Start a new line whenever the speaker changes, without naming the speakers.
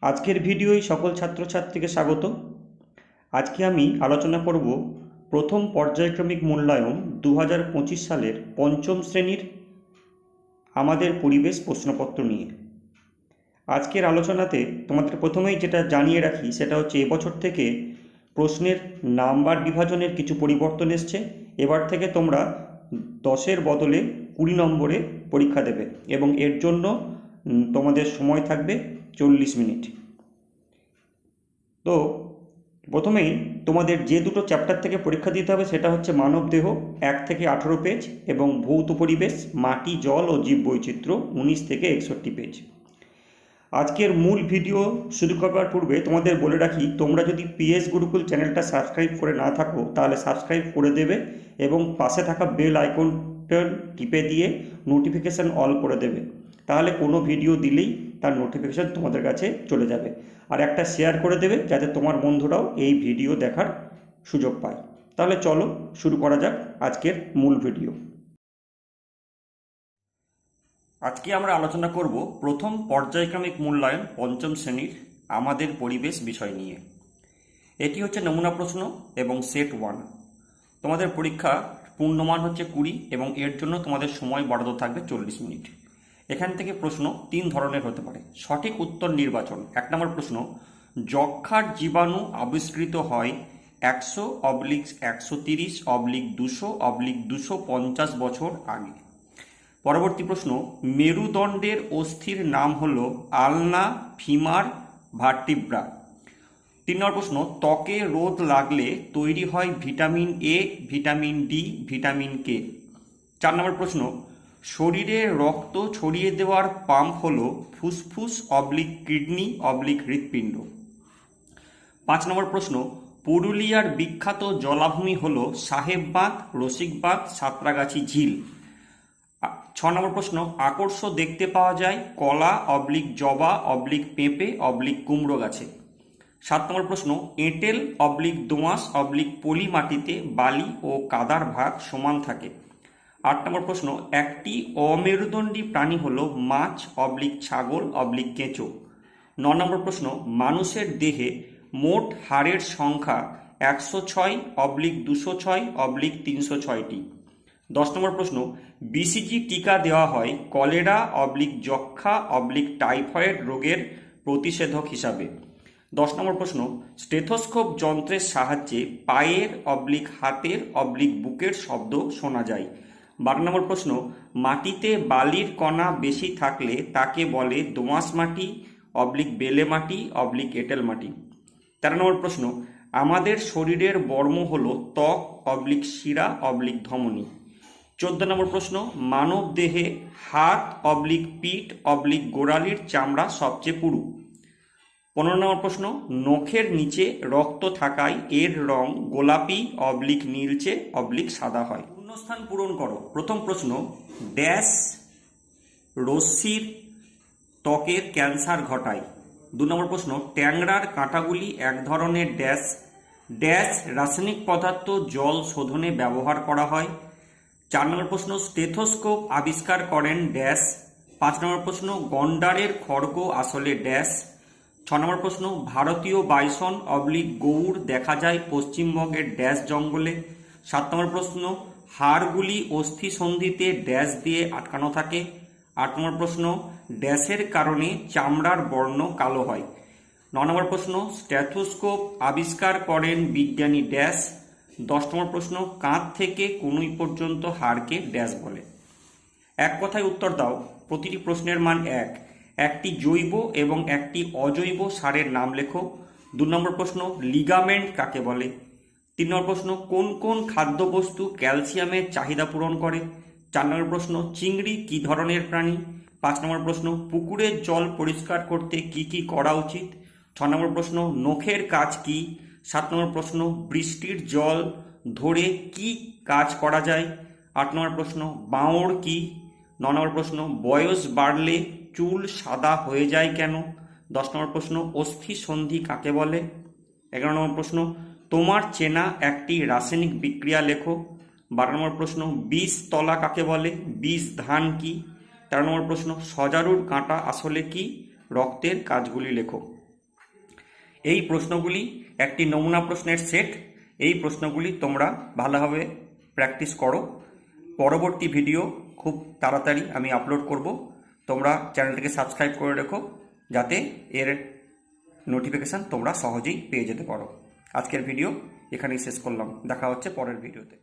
আজকের ভিডিওয় সকল ছাত্রছাত্রীকে স্বাগত। আজকে আমি আলোচনা করব প্রথম পর্যায়ক্রমিক মূল্যায়ন 2025 সালের পঞ্চম শ্রেণীর আমাদের পরিবেশ প্রশ্নপত্র নিয়ে। আজকের আলোচনাতে তোমাদের প্রথমেই যেটা জানিয়ে রাখি সেটা হচ্ছে এবছর থেকে প্রশ্নের নাম্বার বিভাজনের কিছু পরিবর্তন এসছে। এবার থেকে তোমরা 10-এর বদলে 20 নম্বরে পরীক্ষা দেবে এবং এর জন্য তোমাদের সময় থাকবে 40 মিনিট। তো প্রথমেই তোমাদের যে দুটো চ্যাপ্টার থেকে পরীক্ষা দিতে হবে সেটা হচ্ছে মানবদেহ 1 থেকে 18 পেজ এবং ভৌত পরিবেশ মাটি জল ও জীববৈচিত্র্য 19 থেকে 61 পেজ। আজকের মূল ভিডিও শুরু করার পূর্বে তোমাদের বলে রাখি, তোমরা যদি পিএস গুরুকুল চ্যানেলটা সাবস্ক্রাইব করে না থাকো তাহলে সাবস্ক্রাইব করে দেবে এবং পাশে থাকা বেল আইকনটা টিপে দিয়ে নোটিফিকেশান অল করে দেবে। তাহলে কোনো ভিডিও দিলেই তার নোটিফিকেশান তোমাদের কাছে চলে যাবে। আর একটা শেয়ার করে দেবে যাতে তোমার বন্ধুরাও এই ভিডিও দেখার সুযোগ পায়। তাহলে চলো শুরু করা যাক আজকের মূল ভিডিও। আজকে আমরা আলোচনা করব প্রথম পর্যায়ক্রমিক মূল্যায়ন পঞ্চম শ্রেণীর আমাদের পরিবেশ বিষয় নিয়ে। এটি হচ্ছে নমুনা প্রশ্ন এবং সেট 1। তোমাদের পরীক্ষা পূর্ণমান হচ্ছে 20 এবং এর জন্য তোমাদের সময় বরাদ্দ থাকবে 40 মিনিট। এখান থেকে প্রশ্ন 3 ধরনের হতে পারে। সঠিক উত্তর নির্বাচন। 1 নম্বর প্রশ্ন, যক্ষার জীবাণু আবিষ্কৃত হয় 100/130/200/250 বছর আগে। পরবর্তী প্রশ্ন, মেরুদণ্ডের অস্থির নাম হল আলনা ফিমার ভার্টিব্রা। 3 নম্বর প্রশ্ন, ত্বকে রোদ লাগলে তৈরি হয় vitamin A, vitamin D, vitamin K. 4 নম্বর প্রশ্ন, শরীরে রক্ত ছড়িয়ে দেওয়ার পাম্প হল ফুসফুস/কিডনি/হৃৎপিণ্ড। 5 নম্বর প্রশ্ন, পুরুলিয়ার বিখ্যাত জলাভূমি হল সাহেব বাঁধ, রসিক বাঁধ, সাঁতরাগাছি ঝিল। 6 নম্বর প্রশ্ন, আকর্ষ দেখতে পাওয়া যায় কলা/জবা/পেঁপে/কুমড়ো গাছে। 7 নম্বর প্রশ্ন, এঁটেল/দোআঁশ/পলি মাটিতে বালি ও কাদার ভাগ সমান থাকে। 8 নম্বর প্রশ্ন, একটি অমেরুদণ্ডী প্রাণী হল মাছ/ছাগল/কেঁচো। 9 নম্বর প্রশ্ন, মানুষের দেহে মোট হাড়ের সংখ্যা 106/206/306টি। 10 নম্বর প্রশ্ন, বিসিজি টিকা দেওয়া হয় কলেরা/যক্ষা/টাইফয়েড রোগের প্রতিষেধক হিসাবে। 10 নম্বর প্রশ্ন, স্টেথোস্কোপ যন্ত্রের সাহায্যে পায়ের/হাতের/বুকের শব্দ শোনা যায়। 12 নম্বর প্রশ্ন, মাটিতে বালির কণা বেশি থাকলে তাকে বলে দোআঁশ মাটি/বেলে মাটি/এঁটেল মাটি। 13 নম্বর প্রশ্ন, আমাদের শরীরের বর্ম হল ত্বক/শিরা/ধমনী। 14 নম্বর প্রশ্ন, মানব দেহে হাত/পিঠ/গোড়ালির চামড়া সবচেয়ে পুরু। 15 নম্বর প্রশ্ন, নখের নিচে রক্ত থাকায় এর রং গোলাপি/নীলচে/সাদা হয়। শূন্যস্থান পূরণ করো। প্রথম প্রশ্ন, ড্যাশ রশ্মির ত্বকের ক্যান্সার ঘটায়। 2 নম্বর প্রশ্ন, ট্যাংরার কাঁটাগুলি এক ধরনের ড্যাশ রাসায়নিক পদার্থ জল শোধনে ব্যবহার করা হয়। 4 নম্বর প্রশ্ন, স্টেথোস্কোপ আবিষ্কার করেন ড্যাশ। 5 নম্বর প্রশ্ন, গন্ডারের খড়গ আসলে ড্যাশ। 6 নম্বর প্রশ্ন, ভারতীয় বাইসন/গৌড় দেখা যায় পশ্চিমবঙ্গের ড্যাশ জঙ্গলে। 7 নম্বর প্রশ্ন, হাড়গুলি অস্থিসন্ধিতে ড্যাশ দিয়ে আটকানো থাকে। 8 নম্বর প্রশ্ন, ড্যাশের কারণে চামড়ার বর্ণ কালো হয়। 9 নম্বর প্রশ্ন, স্টেথোস্কোপ আবিষ্কার করেন বিজ্ঞানী ড্যাশ। 10 নম্বর প্রশ্ন, কাঁধ থেকে কনুই পর্যন্ত হাড়কে ড্যাশ বলে। এক কথায় উত্তর দাও। প্রতিটি প্রশ্নের মান 1। একটি জৈব এবং একটি অজৈব সারের নাম লেখো। 2 নম্বর প্রশ্ন, লিগামেন্ট কাকে বলে। 3 নম্বর প্রশ্ন, কোন কোন খাদ্যবস্তু ক্যালসিয়ামের চাহিদা পূরণ করে। 4 নম্বর প্রশ্ন, চিংড়ি কী ধরনের প্রাণী। 5 নম্বর প্রশ্ন, পুকুরের জল পরিষ্কার করতে কি কি করা উচিত। 6 নম্বর প্রশ্ন, নখের কাজ কি। 7 নম্বর প্রশ্ন, বৃষ্টির জল ধরে কি কাজ করা যায়। 8 নম্বর প্রশ্ন, বাঁওড় কি। 9 নম্বর প্রশ্ন, বয়স বাড়লে চুল সাদা হয়ে যায় কেন। 10 নম্বর প্রশ্ন, অস্থিসন্ধি কাকে বলে। 11 নম্বর প্রশ্ন, তোমার চেনা একটি রাসায়নিক বিক্রিয়া লেখো। 12 নম্বর প্রশ্ন, বীজতলা কাকে বলে। বীজ ধান কি। 13 নম্বর প্রশ্ন, সজারুর কাঁটা আসলে কি। রক্তের কাজগুলি লেখো। এই প্রশ্নগুলি একটি নমুনা প্রশ্নের সেট। এই প্রশ্নগুলি তোমরা ভালোভাবে প্র্যাকটিস করো। পরবর্তী ভিডিও খুব তাড়াতাড়ি আমি আপলোড করব। তোমরা চ্যানেলটিকে সাবস্ক্রাইব করে রেখো, যাতে এর নোটিফিকেশান তোমরা সহজেই পেয়ে যেতে পারো। আজকের ভিডিও এখানেই শেষ করলাম। দেখা হচ্ছে পরের ভিডিওতে।